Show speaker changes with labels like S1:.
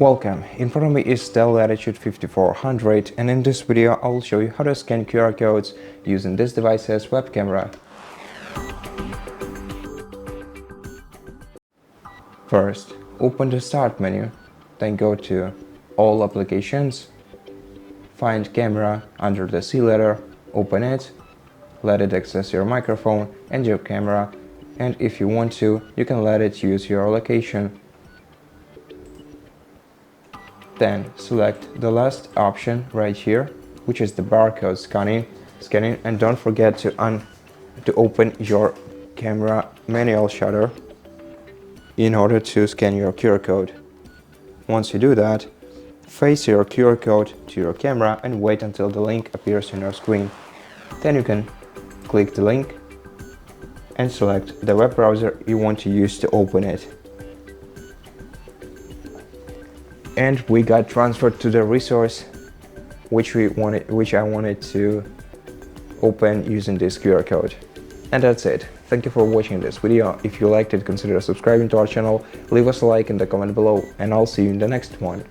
S1: Welcome, in front of me is DELL Latitude 5400, and in this video I will show you how to scan QR codes using this device's web camera. First, open the Start menu, then go to All Applications, find Camera under the C letter, open it, let it access your microphone and your camera, and if you want to, you can let it use your location. Then select the last option right here, which is the barcode scanning, and don't forget to open your camera manual shutter in order to scan your QR code. Once you do that, face your QR code to your camera and wait until the link appears on your screen. Then you can click the link and select the web browser you want to use to open it. And we got transferred to the resource which I wanted to open using this QR code. And that's it. Thank you for watching this video. If you liked it, consider subscribing to our channel, leave us a like in the comment below, and I'll see you in the next one.